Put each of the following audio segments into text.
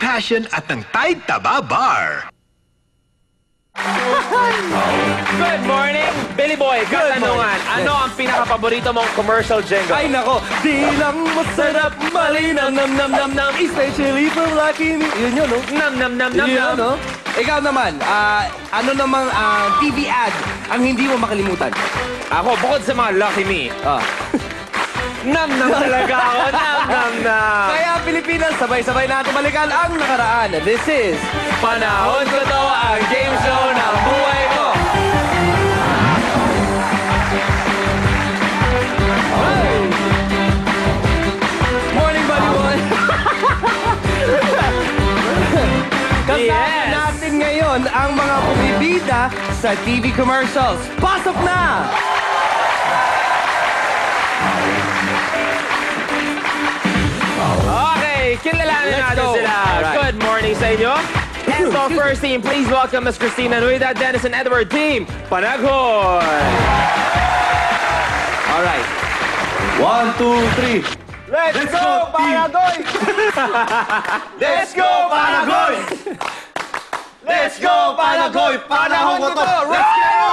Passion at ng Tide Taba Bar. Good morning, Billy Boy. Katanungan, ano ang pinaka-paborito mong commercial jingle? Ay nako, di lang masarap, malinam, nam, nam, nam, nam, especially from Lucky Me. Yun yun, no? Nam, nam, nam, nam, Yun, nam. no? Ikaw naman, ano namang TV ad ang hindi mo makalimutan? Ako, bukod sa mga Lucky Me, nam, nam talaga ako. Nam, nam, nam. Kaya Pilipinas, sabay-sabay natin balikan ang nakaraan. This is Panahon ko to, ang game show ng buhay ko. Hey! Morning, buddy boy! Kasama natin ngayon ang mga bumibida sa TV commercials. Pasok na! Okay, kilalanin Let's natin go. sila. Alright. Good morning sa inyo. And so first team, please welcome Ms. Christina Nuida, Dennis, and Edward. Team Panaghoy. Alright. 1, 2, 3. Let's go, Panaghoy! Let's go, Panagoy! Let's go, Panagoy! Panahon ko to! Let's go!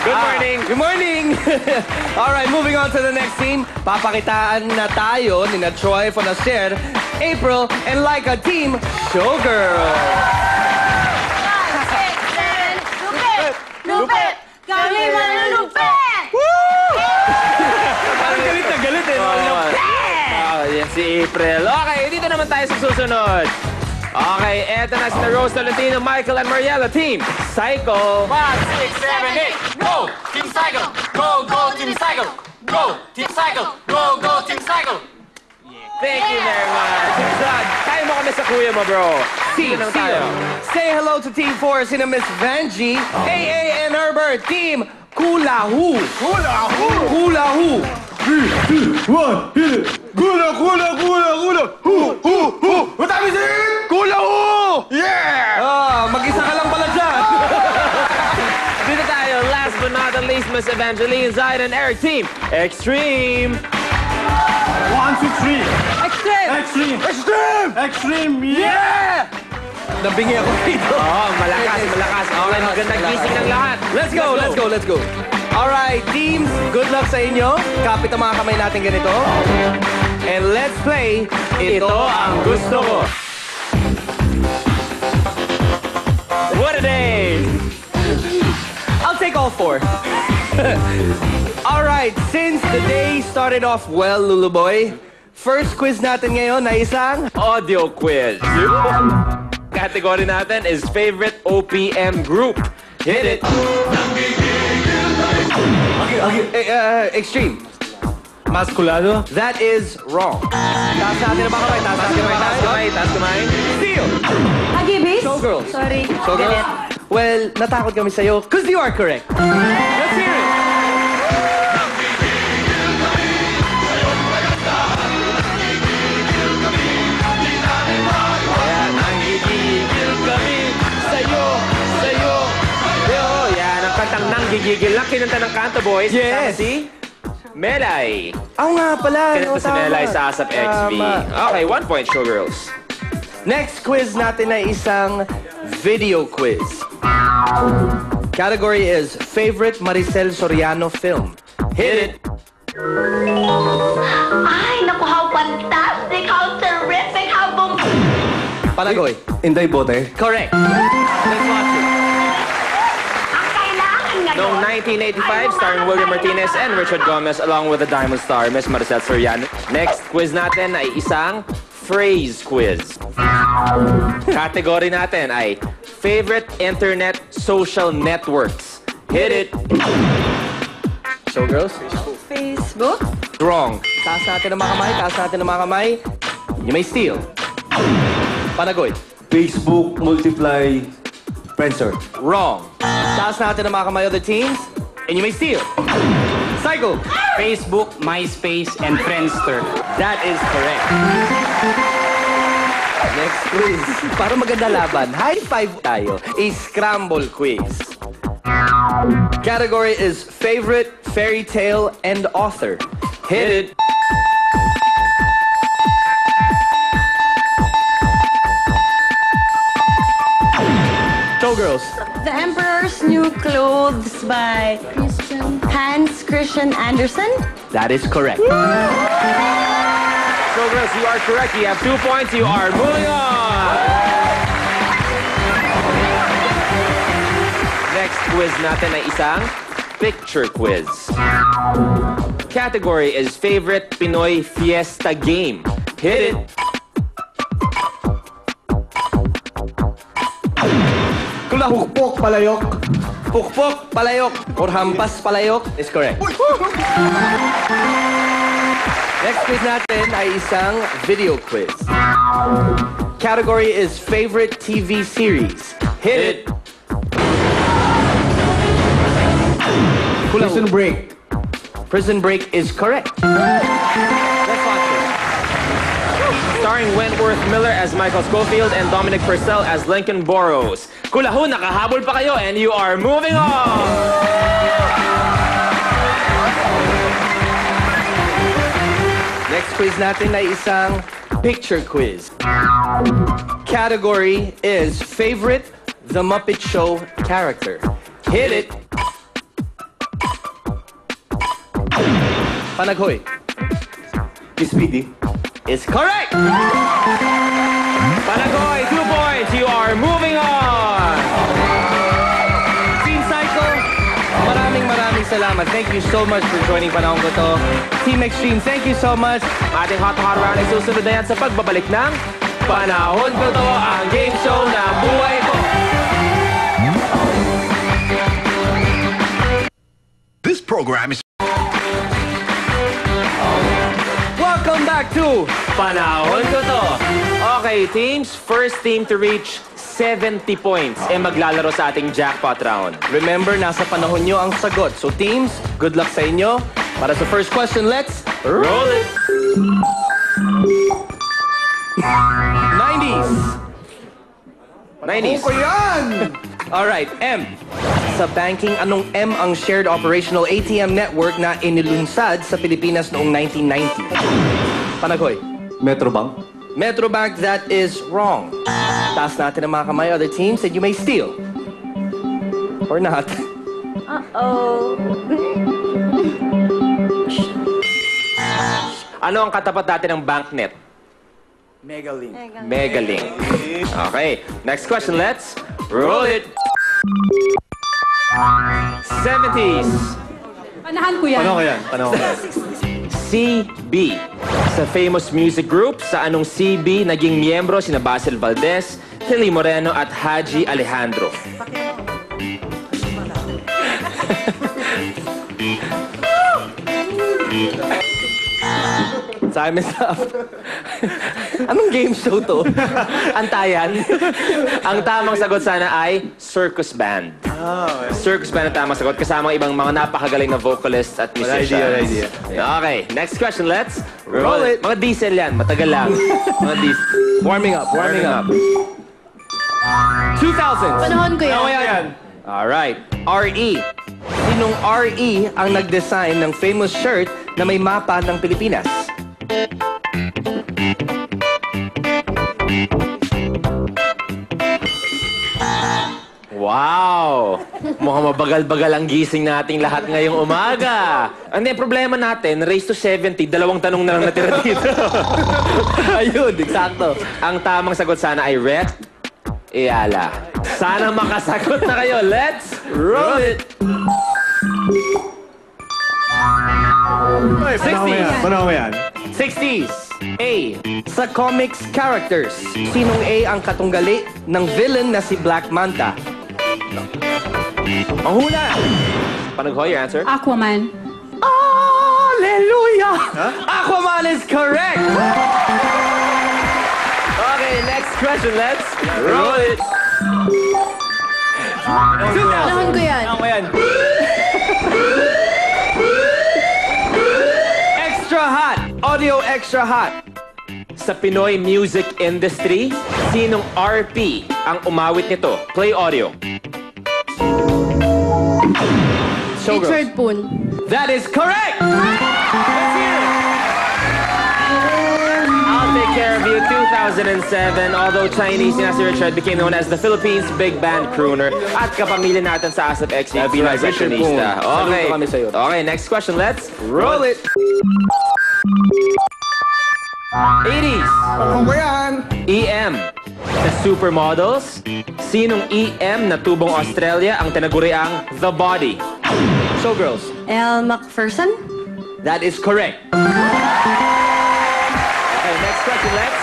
Good morning. Good morning! Alright, moving on to the next team. Papakitaan na tayo ni na Troy Fonacier, April, and Laika Team Showgirl. 5, 6, 7, lupit! Kami malulupit! Parang galit na galit eh. Yan si April. Okay, dito naman tayo sa susunod. Okay, eto na si Rose Tolentino, Michael, and Mariela. Team Psycho. 5, 6, 7, 8. Go! Team Cycle! Go, go, Team Cycle! Go! Team Cycle! Go, go, Team Cycle! Thank you very much. God, kaya mo kami sa kuya mo, bro. Team Sino tayo? Say hello to Team 4, sina Miss Vanjie, AA, and Herbert. Team Kulahu. Hula! Kulahu. 3, 2, 1, hit it! Hula, hula, hula, hula! Hu, hu, hu! What time is it? Kulahu! Yeah! Mag-isa ka lang pala dyan. Dito tayo, last but not the least, Miss Evangeline, Zaid, and Eric. Team Extreme. 1, 2, 3. Extreme! Extreme! Extreme! Extreme! Yeah! Nabingi ako dito. Malakas, malakas. Okay, magandang gising ng lahat. Let's go, let's go, let's go. Alright, teams, good luck sa inyo. Kapit ang mga kamay natin ganito. And let's play Ito ang gusto ko. What a day! I'll take all 4. Alright, since the day started off well, Luluboy, first quiz natin ngayon na isang Audio quiz. Category natin is favorite OPM group. Hit it! Extreme. Masculado? That is wrong. Taas natin ang mga kamay, taas natin ang mga kamay. Taas kamay. Steal! Agibis? Showgirls. Sorry. Showgirls? Well, natakot kami sa'yo, because you are correct. Let's hear it! Ayan, ang gigigil kami sa'yo. Yan, ang kantang nang gigigil lang. Kinanta ng Kanto Boys. Yes. Kasama si Melay. Nga pala. Kinanta si Melay sa ASAP XV. Tama. Okay, 1 point, Showgirls. Next quiz natin ay isang video quiz. Category is favorite Maricel Soriano film. Hit it! Ay, naku, how fantastic, how terrific, how boom. Panagoy. Inday Bote? Correct. Let's watch it. Ang kailangan ngayon. Noong 1985, starring William Martinez and Richard Gomez along with the Diamond Star, Miss Maricel Soriano. Next quiz natin ay isang phrase quiz. Category natin ay favorite internet social networks. Hit it! Showgirls. Facebook? Wrong. Taas natin ang mga kamay, taas natin ang mga kamay. You may steal. Panagoy. Facebook, Multiply, Friendster. Wrong. Taas natin ang mga kamay other teams. And you may steal. Psycho. Facebook, MySpace, and Friendster. That is correct. Next quiz. Para maganda laban, high five tayo. A scramble quiz. Category is favorite fairy tale and author. Hit it. Clothes by Hans Christian Andersen. That is correct. Showgirls, you are correct. You have 2 points. You are moving on. Next quiz natin ay isang picture quiz. Category is favorite Pinoy fiesta game. Hit it. Pukpok palayok. Pukpok, palayok, or hampas palayok is correct. Next quiz natin ay isang video quiz. Category is favorite TV series. Hit it. Prison Break. Prison Break is correct. Let's watch it. Starring Wentworth Miller as Michael Schofield and Dominic Purcell as Lincoln Burrows. Kulahu, nakahabol pa kayo and you are moving on! Next quiz natin ay isang picture quiz. Category is favorite The Muppet Show character. Hit it. Panaghoy Speedy. is correct. Panagoy, 2 points. You are moving on! Team Cycle, maraming salamat. Thank you so much for joining Panahon Ko To. Team Extreme, thank you so much. Ating hot round ay susunod na yan sa pagbabalik ng Panahon Ko To, ang game show na buhay ko. This program is Welcome back to Panahon Ko To. Okay, teams, first team to reach 70 points maglalaro sa ating jackpot round. Remember, nasa panahon nyo ang sagot. So teams, good luck sa inyo. Para sa first question, let's Roll it! 90s. 90s. yan! Alright, M. Sa banking, anong M ang shared operational ATM network na inilunsad sa Pilipinas noong 1990? Panaghoy. Metrobank. Metrobank, that is wrong. Taas natin ang mga kamay, other teams, and you may steal. Or not. Uh-oh. Ano ang katapat natin ng banknet? Megalink. Megalink. Okay, next question, let's roll it. 70s. Panahan ko yan. Panahon ko yan. CB. Sa famous music group, sa anong CB naging miyembro sina Basil Valdez, Tilly Moreno at Haji Alejandro? Time's up. Anong game show to? Antayan. Ang tamang sagot sana ay circus band. Circus band ang tamang sagot kasama ang ibang mga napakagaling na vocalists at musicians. idea. Okay, next question, let's roll it. Mga diesel yan, matagal lang. Mga diesel. Warming up. 2000s. Panahon ko yan. Alright. RE. Sinong RE ang nag-design ng famous shirt na may mapa ng Pilipinas? Wow! Mukhang mabagal-bagal ang gising nating lahat ngayong umaga. Hindi, problema natin, raise to 70, 2 tanong na lang natira dito. Ayun, eksakto. Ang tamang sagot sana ay Rhett Ayala. Sana makasagot na kayo. Let's roll it! 60s. Panahon ko yan. 60s. A. Sa comics characters, sinong A ang katunggali ng villain na si Black Manta? Ang hula! Panaghoy, your answer? Aquaman. Hallelujah! Aquaman is correct! Okay, next question. Let's roll it! 2000. Panahon ko yan. Extra hot! Audio extra hot! Sa Pinoy music industry, sinong RP ang umawit nito? Play audio. Showgirls. Richard Poon. That is correct! I'll take care of you. 2007, although Chinese na si Richard became known as the Philippines Big Band Crooner at kapamilya natin sa ASAP XV Fashionista. Okay. Kami sa'yo. Okay, next question. Let's roll it. 80s. Panahon ko yan. EM. Sa Supermodels, sinong EM na tubong Australia ang tinaguriang The Body? Showgirls. Elle Macpherson. That is correct. Okay, next question. Let's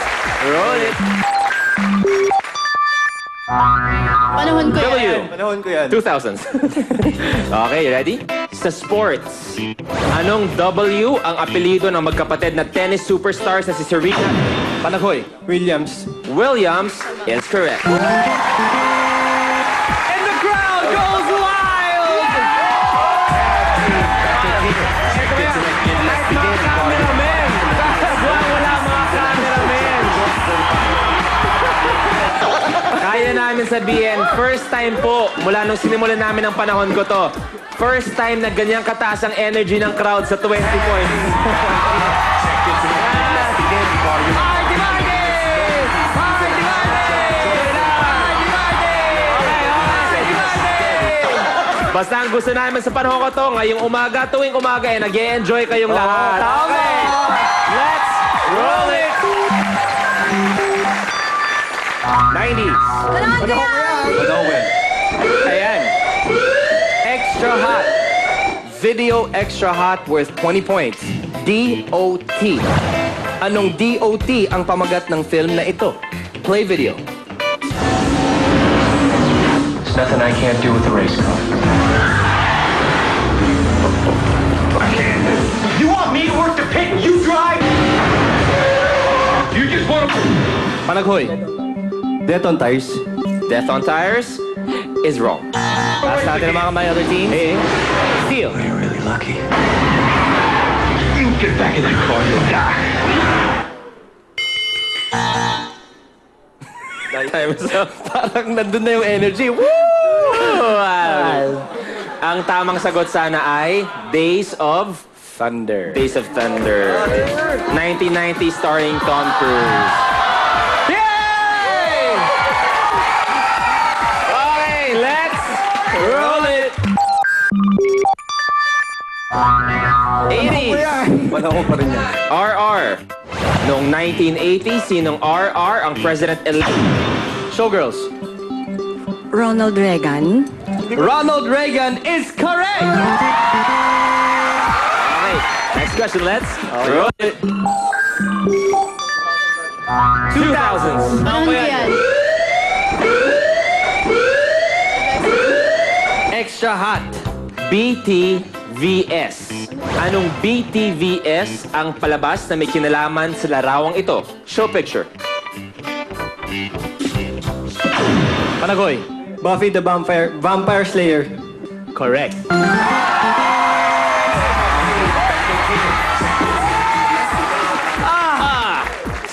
roll it. Panahon ko W. Panahon ko yan. 2000s. Okay, ready? Sa sports, anong W ang apelido ng magkapatid na tennis superstars na si Serena Panaghoy. Williams. Williams is correct. And the crowd goes wild! Kahit mga cameramen! Wala mga cameramen! Kaya namin sabihin, first time po, mula nung sinimulan namin ang panahon ko to, first time na ganyang kataas ang energy ng crowd sa 20 points. Basta ang gusto namin sa panahon ko to, ngayong umaga, tuwing umaga, nag-e-enjoy kayong lahat. Okay, let's roll it! 90s. Panahon ko yan. Panahon ko yan. Ayan. Extra hot. Video extra hot worth 20 points. DOT. Anong DOT ang pamagat ng film na ito? Play video. There's nothing I can't do with the race car. I can't. You want me to work the pit and you drive? You just want to... Panaghoy. Death on Tires. Death on Tires is wrong. Taas natin ang mga kamay other teams. Steal. You're really lucky. You get back in that car, you'll die. Time's up. Parang nandun na yung energy. Woo! Wow. Ang tamang sagot sana ay Days of Thunder. Days of Thunder. 1990 starring Tom Cruise. Yay! Okay, let's roll it. 80s. Panahon pa rin yan. RR. Noong 1980, sinong RR ang president-elect? Showgirls. Ronald Reagan. Ronald Reagan is correct! Okay, next question, let's roll it. 2000s. Panahon ko yan. Extra hot. BTVS. Anong BTVS ang palabas na may kinalaman sa larawang ito? Show picture. Panaghoy. Buffy the Vampire Slayer. Correct.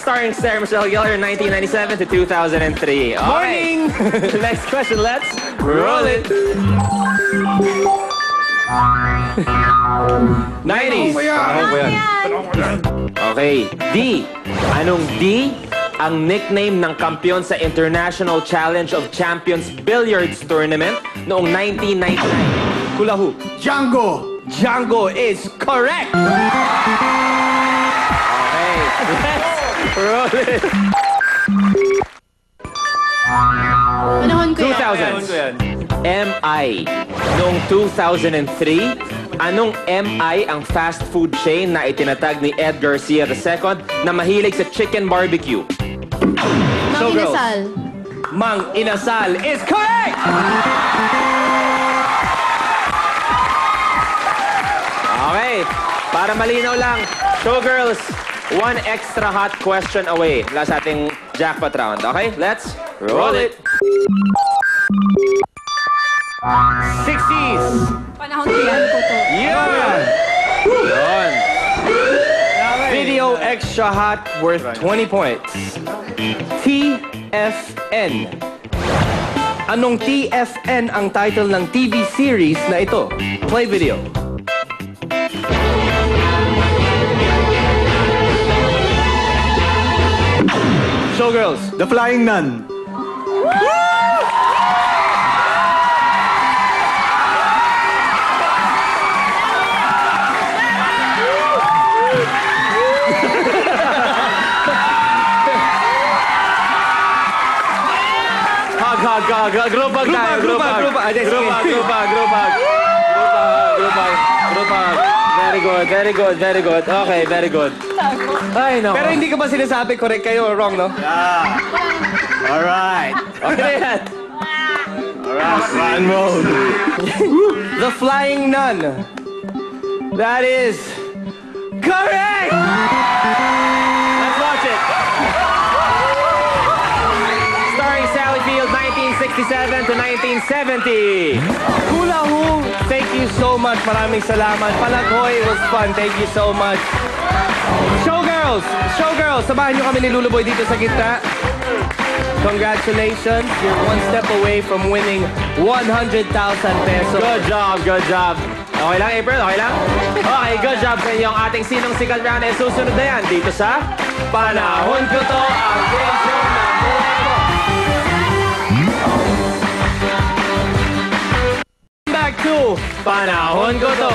Starring Sarah Michelle Gellar, 1997 to 2003. Morning! Okay. Next question, let's roll it. 90s. Panahon ko yan. Okay, D. Anong D ang nickname ng kampiyon sa International Challenge of Champions Billiards Tournament noong 1999? Hula hoop. Django. Django is correct! Okay, let's roll it. Panahon ko yan. 2000s. MI. Noong 2003, anong MI ang fast food chain na itinatag ni Ed Garcia II na mahilig sa chicken barbecue? Mang Showgirls. Inasal. Mang Inasal is correct! Okay, para malinaw lang, Showgirls, one extra hot question away mula sa ating jackpot round. Okay, let's roll it. 60s. Panahon ko yan. Toto. Yeah! Yun. Video extra hot worth 20 points. TFN. Anong TFN ang title ng TV series na ito? Play video. Showgirls. The Flying Nun. Hug. Group hug tayo. Group hug. Very good. Okay, very good. Ay, no. Pero hindi ko ba sinasabi correct kayo or wrong, no? Alright. Okay yan. Alright, run mode. The Flying Nun. That is correct! Let's watch it. Starring Sally Field, 1967 to 1970. Hula Hoop, thank you so much. Maraming salamat. Palaghoy, it was fun. Thank you so much. Showgirls, samahan nyo kami ni Luluboy dito sa gitna. Congratulations, you're one step away from winning 100,000 pesos. Good job. Okay lang, April? Okay lang? Okay, good job sa inyo. Ang ating Sinong Sikat round ay susunod na yan dito sa Panahon Ko To, ang game show na buhay ko. Back to Panahon Ko To.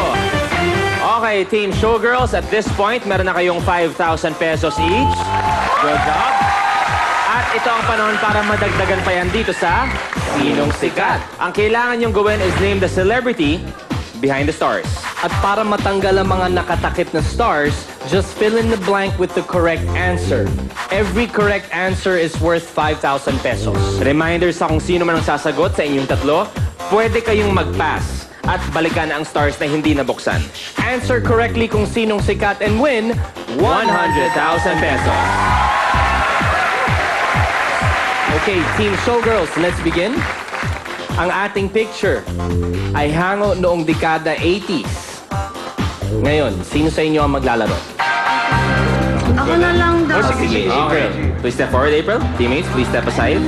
Okay, Team Showgirls, at this point, meron na kayong 5,000 pesos each. Good job. At ito ang panahon para madagdagan pa yan dito sa Sinong Sikat. Ang kailangan nyong gawin is name the celebrity behind the stars. At para matanggal ang mga nakatakip na stars, just fill in the blank with the correct answer. Every correct answer is worth 5,000 pesos. Reminder sa kung sino man ang sasagot sa inyong tatlo, pwede kayong mag-pass at balikan ang stars na hindi nabuksan. Answer correctly kung sinong sikat and win 100,000 pesos. Okay, Team Showgirls, let's begin. Ang ating picture ay hango noong dekada 80s. Ngayon, sino sa inyo ang maglalaro? Ako na lang daw. April, please step forward, April. Teammates, please step aside.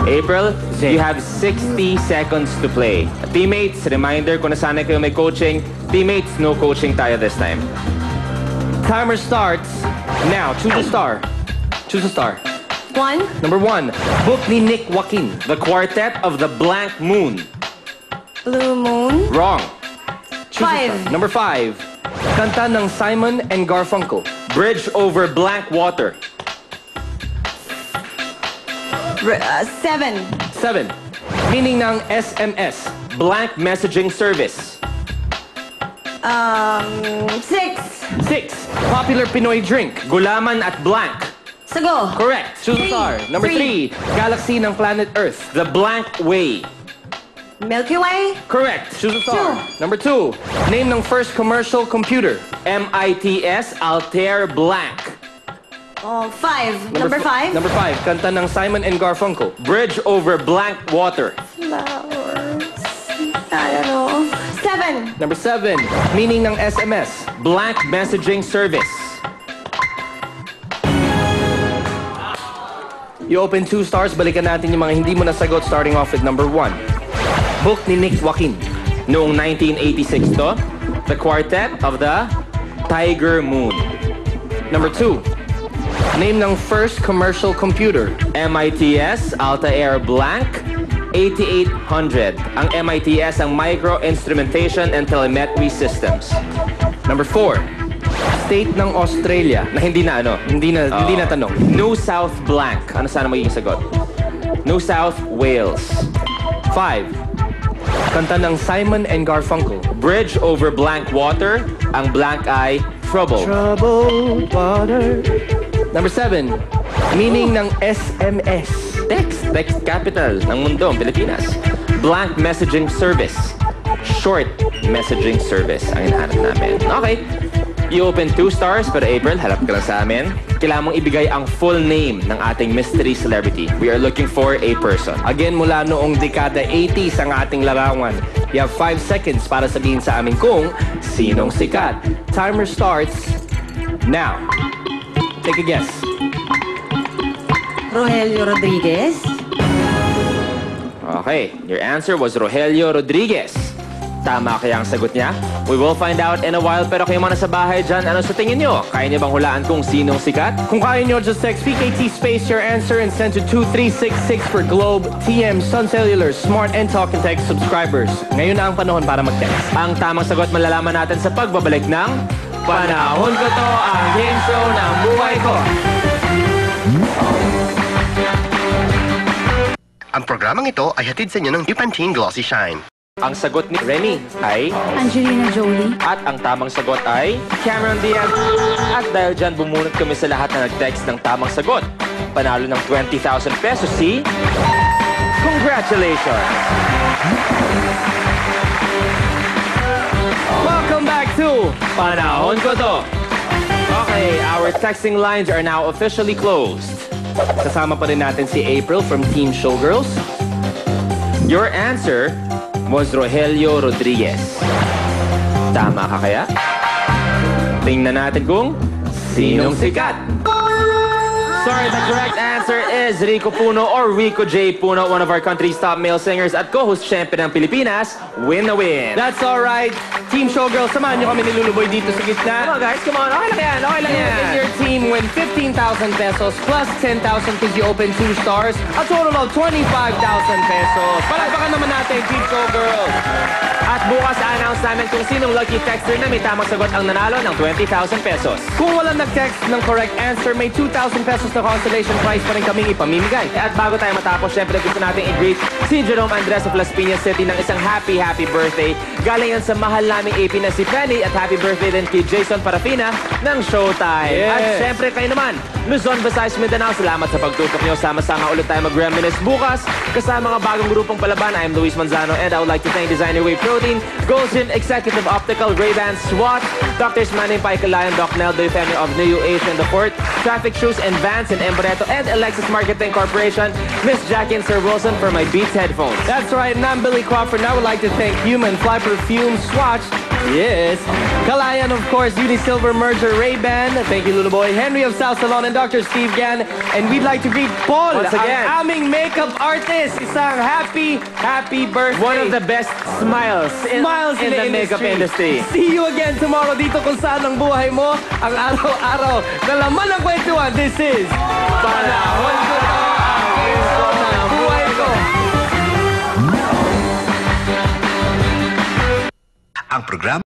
April, you have 60 seconds to play. Teammates, reminder kung nasanay kayo may coaching. Teammates, no coaching tayo this time. Timer starts now. Choose a star. Choose a star. 1. Number 1, book ni Nick Joaquin. The Quartet of the Blank Moon. Blue Moon. Wrong. Choose a star. 5. Number 5, kanta ng Simon and Garfunkel. Bridge over Blank Water. 7. 7, meaning ng SMS. Blank Messaging Service. 6. 6, popular Pinoy drink. Gulaman at Blank. Sago. Correct. Choose a star. Number 3, galaxy ng planet Earth. The Blank Way. Milky Way. Correct. Choose a star. Number 2, name ng first commercial computer. MITS Altair Blank. 5. Number 5. Number 5, kanta ng Simon and Garfunkel. Bridge over Blank Water. Flowers. I don't know. 7. Number 7, meaning ng SMS. Blank Messaging Service. You open 2 stars, balikan natin yung mga hindi mo nasagot starting off with number 1. Book ni Nick Joaquin. Noong 1986 to, The Quartet of the Tiger Moon. Number 2, name ng first commercial computer. MITS Altair Blank 8800. Ang MITS ang Micro Instrumentation and Telemetry Systems. Number 4, state ng Australia. Na hindi na ano? Hindi na tanong. New South Blank. Ano sana magiging sagot? New South Wales. 5, kanta ng Simon and Garfunkel. Bridge over Blank Water. Ang blank ay Trouble. Troubled water. Number 7, meaning ng SMS. Text capital ng mundo, Pilipinas. Blank Messaging Service. Short Messaging Service ang hinahanap namin. Okay. You open 2 stars, pero April, harap ka lang sa amin. Kailangan mong ibigay ang full name ng ating mystery celebrity. We are looking for a person. Again, mula noong dekada 80s ang ating larawan. You have 5 seconds para sabihin sa amin kung sinong sikat. Timer starts now. Take a guess. Rogelio Rodriguez. Okay, your answer was Rogelio Rodriguez. Tama kaya ang sagot niya? We will find out in a while, pero kayo mga nasa bahay dyan, ano sa tingin nyo? Kaya niyo bang hulaan kung sinong sikat? Kung kaya nyo, just text PKT space your answer and send to 2366 for Globe, TM, Sun Cellular, Smart and Talk and Text subscribers. Ngayon na ang panahon para mag-text. Ang tamang sagot malalaman natin sa pagbabalik ng Panahon Ko To, ang game show ng buhay ko. Ang programang ito ay hatid sa inyo ng Pantene Glossy Shine. Ang sagot ni Remy ay... Angelina Jolie. At ang tamang sagot ay Cameron Diaz. At dahil dyan, bumunot kami sa lahat na nag-text ng tamang sagot. Panalo ng 20,000 pesos si... Congratulations! Welcome back to Panahon Ko To! Okay, our texting lines are now officially closed. Kasama pa rin natin si April from Team Showgirls. Your answer was Rogelio Rodriguez. Tama ka kaya? Tingnan natin kung sinong sikat. Sorry, the correct answer is Rico Puno or Rico J. Puno, one of our country's top male singers at co-host champion ng Pilipinas. Win na win. That's alright. Team Showgirls, samahan nyo kami ni Luluboy dito sa gitna. Come on guys, come on. Okay lang yan, okay lang yan. And your team win 15,000 pesos plus 10,000 because you open 2 stars. A total of 25,000 pesos. Palagpakan naman natin, Team Showgirls. At bukas a-announce namin kung sinong lucky texter na may tamang sagot ang nanalo ng 20,000 pesos. Kung walang nag-text ng correct answer, may 2,000 pesos na consolation prize pa rin kaming ipamimigay. At bago tayo matapos, syempre gusto natin i-greet si Jerome Andres of Las Piñas City ng isang happy birthday. Galing yan sa mahal naming AP na si Penny at happy birthday din kay Jason Parafina ng Showtime. Yes. At syempre kayo naman, Luzon, Visayas, Mindanao, salamat sa pagtutok nyo. Sama-sama ulit tayo mag-reminisce bukas. Kasama mga bagong grupong palaban, I am Luis Manzano and I would like to thank Designer Wave Protein, Golden Executive Optical, Ray-Ban, SWAT, Drs. Manny Paikalayan, Doc Neldo, family of New Asian, The Fort, Traffic Shoes and Vans in Emboreto, and Alexis Marketing Corporation, Miss Jackie and Sir Wilson for my Beats headphones. That's right, and I'm Billy Crawford. I would like to thank Human Fly Perfume, Swatch, yes, Kalayan, of course, Unisilver Merger, Ray-Ban, thank you, Luluboy, Henry of South Salon, and Dr. Steve Gan. And we'd like to greet Paul, once again, ang aming makeup artist. Isang happy birthday. One of the best smiles in the makeup industry. See you again tomorrow dito kung saan ang buhay mo, ang araw-araw na laman ng kwentuhan. This is Panahon Ko To, ang game show ng buhay ko. Ang programa